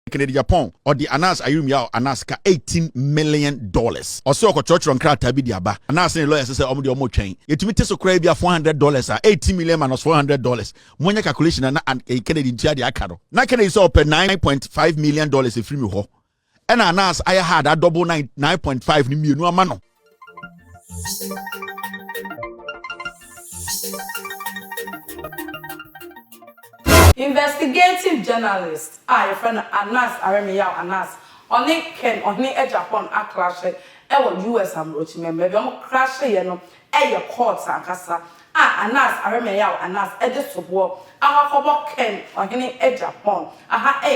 Ken Agyapong or the Anas Ayumia Anas ka $18 million. Also ko church on krata bi diaba. Anas ne lawyers say omo de omo twen. Yetumi te so kra bia $400 $18 million minus $400. Monya calculation na Kennedy ntia de aka no. Na Kennedy so open $9.5 million e free me ho. And Anas I had a double 9.5 ni mienu ama no. Investigative journalist, your friend Anas Anas, only Ken Agyapong a clash US Amrochi member, crash your courts and casa. Anas Anas, edit to war. Ken Agyapong.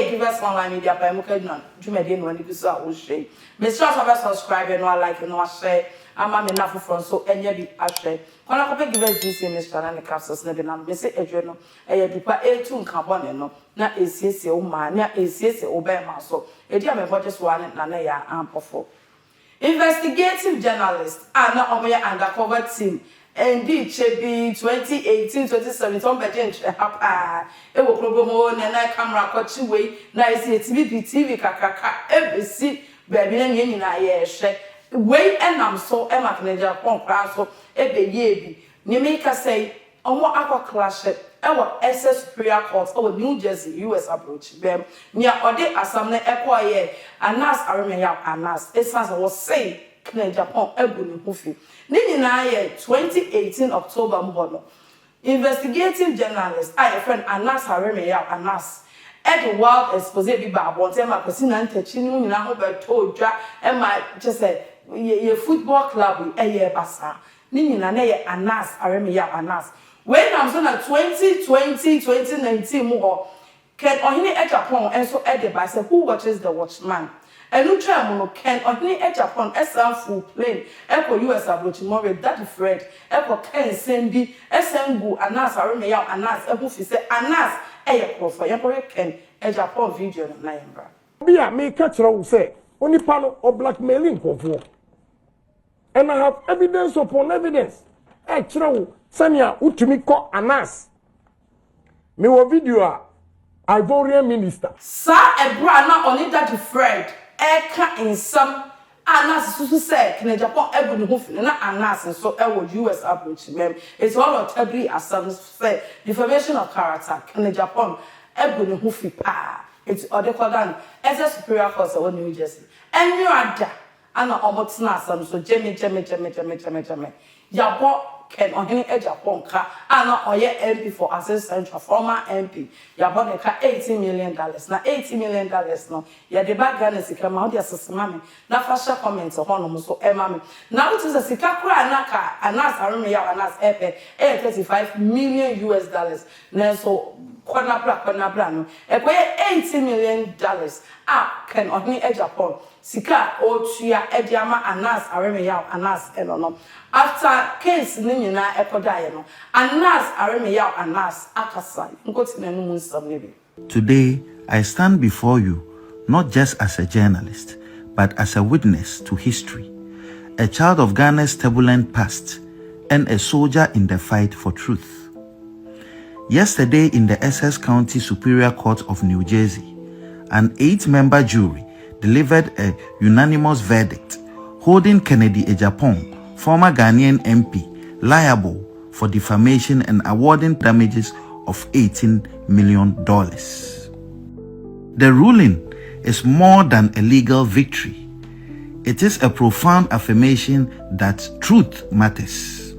Give us online media by Mukadnon. Jumedin when you saw Ushe. Mr. Subscribe and like and share. I'm enough from so any be ashe. When I give a GC Mr. and the capsules, never know. Miss Adriano, a dupa A2 carbon, no, not a CC o man, not a CC Obama. So, a dear my body one and Nanaya ample for. Investigative journalist, Anna Omeya undercover team. Indeed, Chebi 2018, 2017, but it will probably and camera cut two way. Now I see TV, Kaka, ABC, baby, and yen in a share. Way and I'm so Emma Ken Agyapong class so yebi. Nimeka say on what aqua clash our SS Superior Court over New Jersey, US approach them near Ode Assembly Equaye Anas Anas. Essence was say Ken Agyapong Ebony Hufi. Nini na 2018 October Mbono. Investigative journalist, friend Anas Anas. At wild expose be ba bonte ma kwesi na ntachinu nyina ho beto dwa e ma just say ye football club e basa ni nyina na ye Anas Anas when am so na 2020 2019 mo Ken Agyapong enso e de ba say who watches the watchman enu twa mo no Ken Agyapong esam full plane e ko US approach mo with that friend e ko Ken sendi esengu Anas Anas e hu fi say Anas for Ken Agyapong video na yembra. Bia me catch wrong say only panel or blackmailing for. And I have evidence upon evidence. True, Sanya utumi ko Anas. Me wo video Ivorian minister. Sa ebra na only that friend eka in some Anas so say Ken Agyapong ebunu ho fini na Anas so e wo US approach mem. It's all of every assumption say defamation of character Ken Agyapong ebunu ho fi pa. It's other than as a Superior Court of New Jersey. And you are da ana omotna asam so jeme yabo Ken Agyapong ka ana oye MP for assistant former MP yabo ne ka $18 million na $80 million no ya de ba Ghana sika ma odi asesema me na fasha comment ho no so ema me na what is sika kura na ka Anas Anas epe $35 million na so kwana no e koye $80 million Ken Agyapong sika otua ediama Anas Anas enono after case ni nyina ekodaye no Anas Anas akasa nkoti na nu nsam ne bi. Today I stand before you not just as a journalist but as a witness to history, a child of Ghana's turbulent past and a soldier in the fight for truth. Yesterday in the Essex County Superior Court of New Jersey, an 8-member jury delivered a unanimous verdict holding Ken Agyapong, former Ghanaian MP, liable for defamation and awarding damages of $18 million. The ruling is more than a legal victory. It is a profound affirmation that truth matters,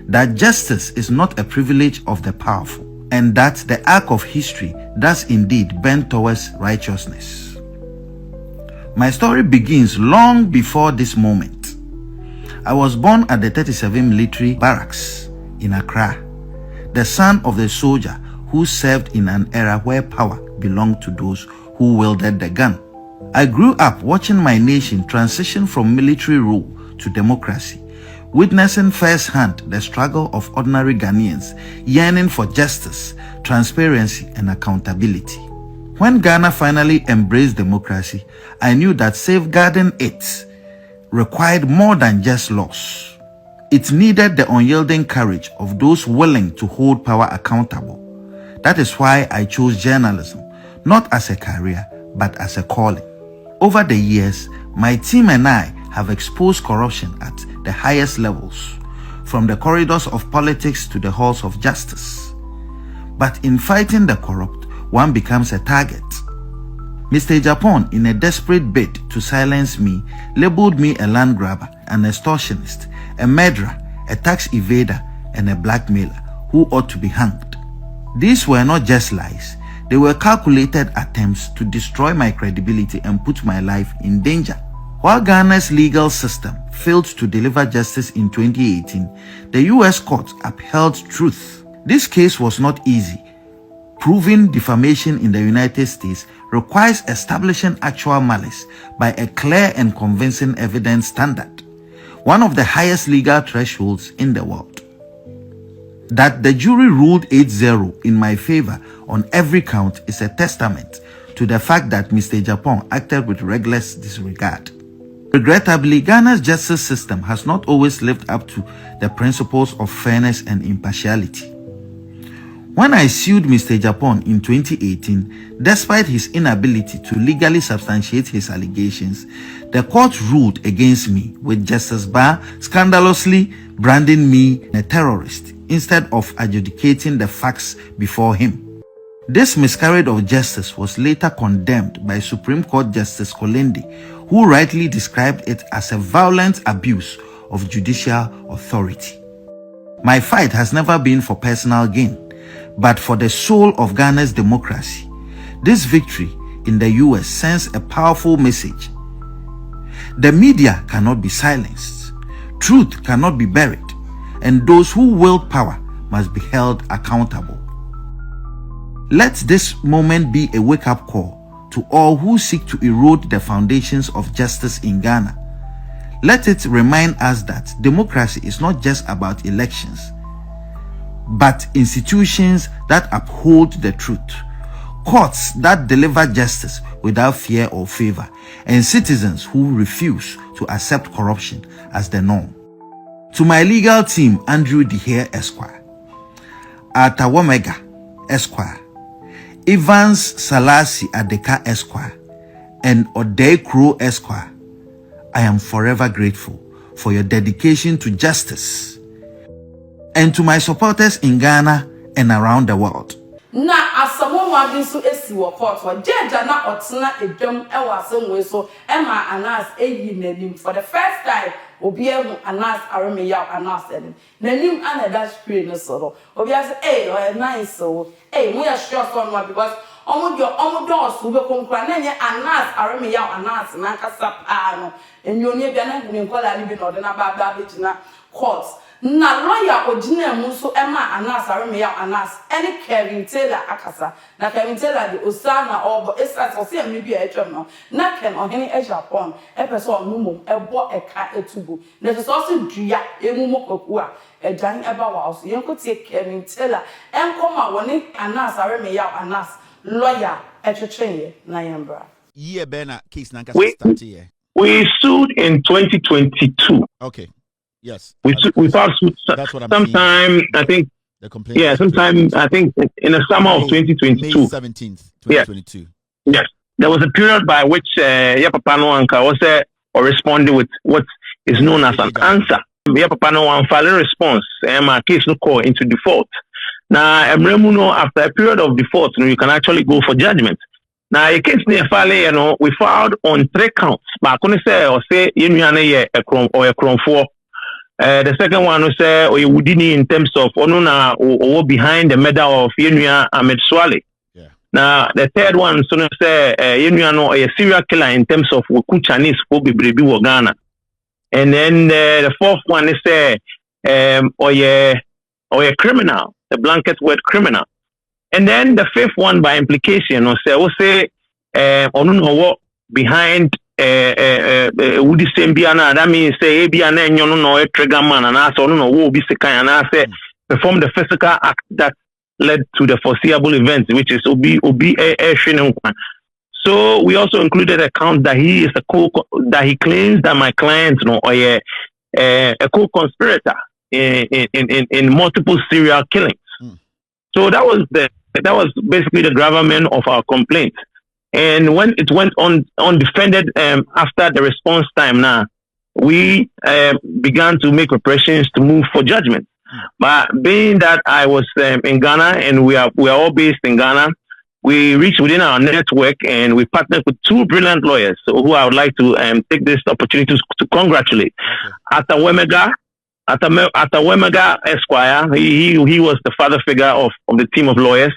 that justice is not a privilege of the powerful, and that the arc of history does indeed bend towards righteousness. My story begins long before this moment. I was born at the 37 Military Barracks in Accra, the son of the soldier who served in an era where power belonged to those who wielded the gun. I grew up watching my nation transition from military rule to democracy, witnessing firsthand the struggle of ordinary Ghanaians yearning for justice, transparency, and accountability. When Ghana finally embraced democracy, I knew that safeguarding it required more than just laws. It needed the unyielding courage of those willing to hold power accountable. That is why I chose journalism, not as a career, but as a calling. Over the years, my team and I have exposed corruption at the highest levels, from the corridors of politics to the halls of justice. But in fighting the corrupt, one becomes a target. Mr. Agyapong, in a desperate bid to silence me, labeled me a land grabber, an extortionist, a murderer, a tax evader, and a blackmailer who ought to be hanged. These were not just lies. They were calculated attempts to destroy my credibility and put my life in danger. While Ghana's legal system failed to deliver justice in 2018, the US court upheld truth. This case was not easy. Proving defamation in the United States requires establishing actual malice by a clear and convincing evidence standard, one of the highest legal thresholds in the world. That the jury ruled 8-0 in my favor on every count is a testament to the fact that Mr. Agyapong acted with reckless disregard. Regrettably, Ghana's justice system has not always lived up to the principles of fairness and impartiality. When I sued Mr. Agyapong in 2018, despite his inability to legally substantiate his allegations, the court ruled against me, with Justice Barr scandalously branding me a terrorist instead of adjudicating the facts before him. This miscarriage of justice was later condemned by Supreme Court Justice Kolende, who rightly described it as a violent abuse of judicial authority. My fight has never been for personal gain, but for the soul of Ghana's democracy. This victory in the US sends a powerful message. The media cannot be silenced, truth cannot be buried, and those who wield power must be held accountable. Let this moment be a wake-up call to all who seek to erode the foundations of justice in Ghana. Let it remind us that democracy is not just about elections, but institutions that uphold the truth, courts that deliver justice without fear or favor, and citizens who refuse to accept corruption as the norm. To my legal team, Andrew Dehere Esquire, Arthur Womega Esquire, Evans Salasi Adeka Esquire, and Odei Kro Esquire, I am forever grateful for your dedication to justice. And to my supporters in Ghana and around the world. Na asamu wadin so esi wo court wa jeja na otena edwam e wasenwe so e ma Anas eyi nanim for the first time obi ehu Anas areme yaw Anas enim nanim another screen no so obi ase oh nice so we are sure so no because omo so be konkura na nye Anas areme yaw Anas na kasa pa no enyonie bia na hu nkola ni bi no de na ba be tina court na lawyer ogina mu so ema Anas areme yaw Anas any Kevin Taylor akasa na Kevin Taylor de osana obo esa so se me bia etwem no na Ken ohene Agyapong epeso onumom ebo eka etugo na so so dua emumo kwaku a edan eba wa so yenkotie Kevin Taylor enkoma woni Anas areme yaw Anas lawyer etwetwenye na yembra year bena case na kasa start here. We sued in 2022. Okay. Yes. We filed suit sometime, I think. The complaint. Yeah, sometime, I think, in the summer of 2022. May 17th, 2022. Yes. There was a period by which Yapapano Anka was or responded with what is known as an answer. Yapapano Anka filed a response, and my case no call into default. Now, after a period of default, you can actually go for judgment. Now, a case near Fale, we filed on 3 counts. But I couldn't say or say, a chrome or a chrome 4. The second one was Wudini in terms of Onuna or behind the medal of Yenuya Ahmed Swale. Yeah. Now the third one so say Yenuya no a serial killer in terms of Woku Chinese who be Brebi Ghana. And then the fourth one is or a criminal, the blanket word criminal. And then the fifth one by implication or say Onuna behind would same biana that means say biana no a trigger man and also no will be second and I say perform the physical act that led to the foreseeable events which is obi a. So we also included a count that he is that he claims that my client a co-conspirator in multiple serial killings. So that was basically the gravamen of our complaint. And when it went on undefended after the response time now, we began to make preparations to move for judgment. But being that I was in Ghana and we are all based in Ghana, we reached within our network and we partnered with two brilliant lawyers who I would like to take this opportunity to congratulate. Okay. Atawemega Esquire, he was the father figure of the team of lawyers,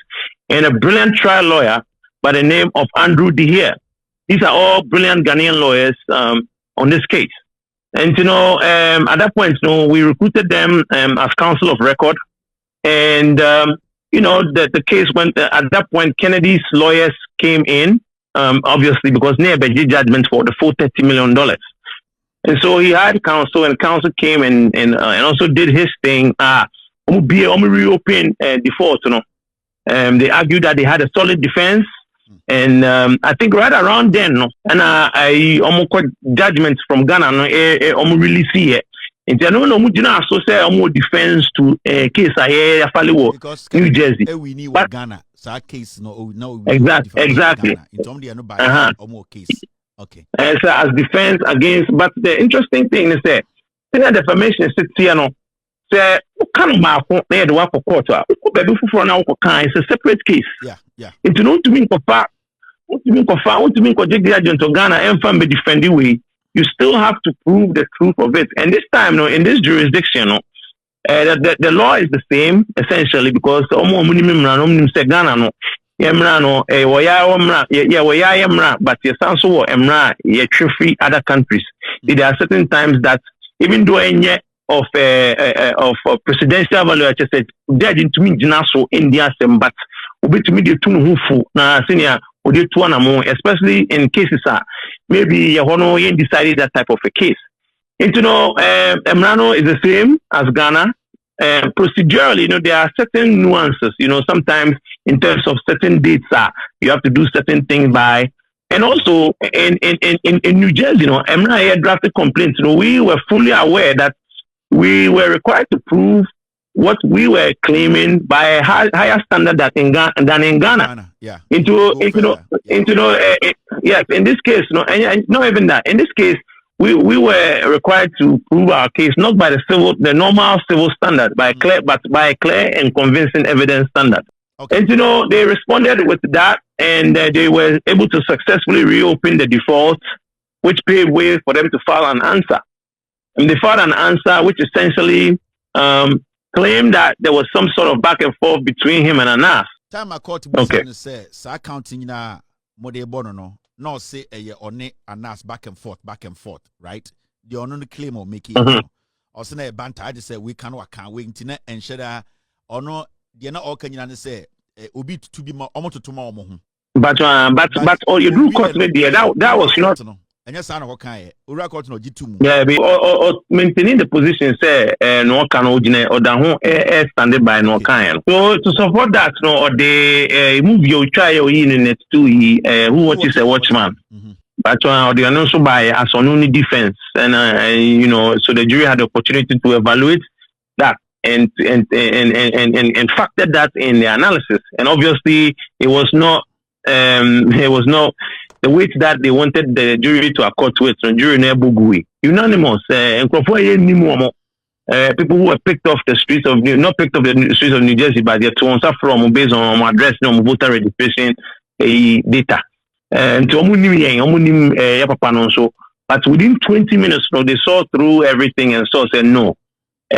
and a brilliant trial lawyer by the name of Andrew Dehere. These are all brilliant Ghanaian lawyers on this case. And at that point, we recruited them as counsel of record, and the case went. At that point, Kennedy's lawyers came in, obviously because they had judgment for the full $30 million. And so he had counsel, and counsel came and also did his thing. Reopen default. They argued that they had a solid defense, and I think right around then, and I almost got judgments from Ghana. Release it. And I don't know, so say defense to case I because New Jersey. We knew what Ghana, so case no exactly. It's only a no case. Okay. So as defense against, but the interesting thing is that defamation sits here, say, kind of my they the work for court. It's a separate case. Yeah. It's not to mean what to mean to Ghana and family defending way. You still have to prove the truth of it. And this time, in this jurisdiction, the law is the same essentially because Ghana but you sound so free other countries. There are certain times that even though any of presidential value, I just said, they didn't mean so India, but to me the two na senior especially in cases maybe you decided that type of a case. And Emrano is the same as Ghana. Procedurally, there are certain nuances, sometimes in terms of certain dates, you have to do certain things by, and also in New Jersey, Emra drafted complaints. We were fully aware that we were required to prove what we were claiming by a higher standard than in Ghana. Yeah. Yes, in this case, and not even that. In this case, we were required to prove our case not by the normal civil standard, but by a clear and convincing evidence standard. Okay. And they responded with that, and they were able to successfully reopen the default, which paved way for them to file an answer. And they filed an answer which essentially claimed that there was some sort of back and forth between him and Anas. Time I called to say, "Sa accounting na mode bono no say on Anas back and forth, right? The only claim or make it. Also, na banter. I just say we can't wait to and share or no. They not all can you say obi to be more almost tomorrow. But all you do court there that was not. And yes, I know what kind. Ura court no G2. Yeah, or maintaining the position say no can or the standard by no kind. So to support that, or they move your child in it to who watches a watchman. But or they are also by as on only defense, and so the jury had the opportunity to evaluate that and factored that in the analysis. And obviously, it was not the weight that they wanted the jury to accord to it. So jury never unanimous. People who were picked off the streets of not picked off the streets of New Jersey, but they're to answer from based on address, voter registration data. And to but within 20 minutes, they saw through everything and said no. So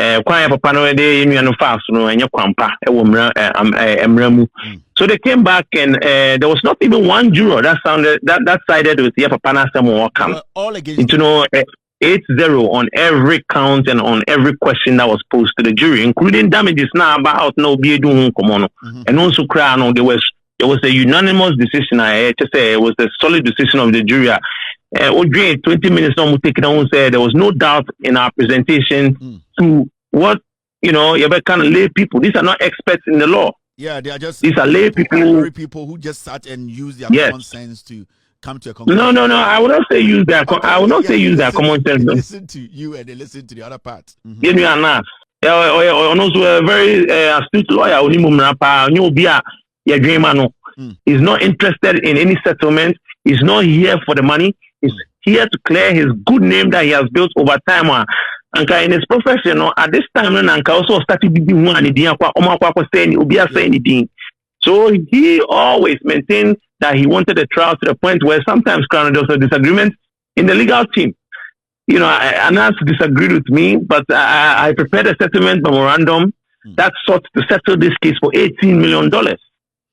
they came back and there was not even one juror that sided with Yapapana Samuel. All against 8-0 on every count and on every question that was posed to the jury, including damages now about no be doing and also crown. There was a unanimous decision. I just say it was a solid decision of the jury. 20 minutes on take it on said there was no doubt in our presentation to what you kind of lay people. These are not experts in the law. Yeah, they are just these are lay people who just sat and use their common sense to come to a conclusion. No. I will not say use their common sense. They listen to you and they listen to the other part. You are not. Also a very astute lawyer. He's not interested in any settlement. He's not here for the money. He's here to clear his good name that he has built over time. Anka in his profession, at this time, Anka also started doing one saying anything. So he always maintained that he wanted a trial to the point where sometimes there was a disagreement in the legal team. You know, Anas disagreed with me, but I prepared a settlement memorandum that sought to settle this case for $18 million,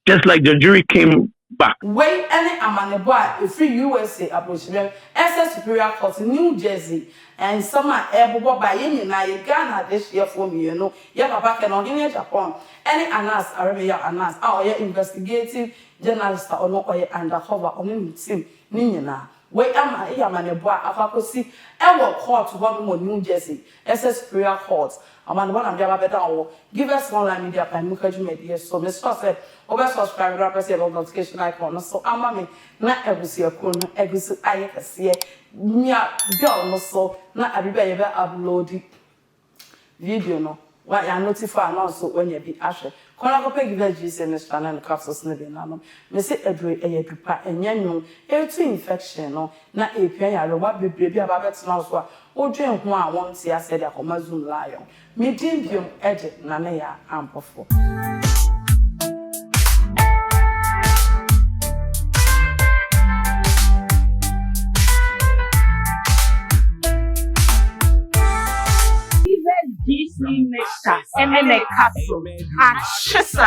just like the jury came back. Wait, any amaneboa if USA approach SS Superior Court in New Jersey and summer airboard by Ghana this year for me, you know. Yeah, Papa can on in Japan. Any Anas, Arabia Anas, our investigative journalist or no or undercover on the team, Nina. Wait, amaneboa, Afakosi, Ever Court one more New Jersey, SS Superior Court. I'm on one of the give us online media by MaameGrace. So, Mr. said, over subscribe, notification icon. So, I'm not every year, every I see me girl, so not everybody ever upload video. No, why I notify also when you be asher. Call up a veggies in this channel and capsules. Nano, Miss Edward, a prepared and young, infection, no, not a pain. What be baby about it now. O drink one once I said a Zoom lion. Medium edit Nanaya Ampofo. DC mixer and a capsule.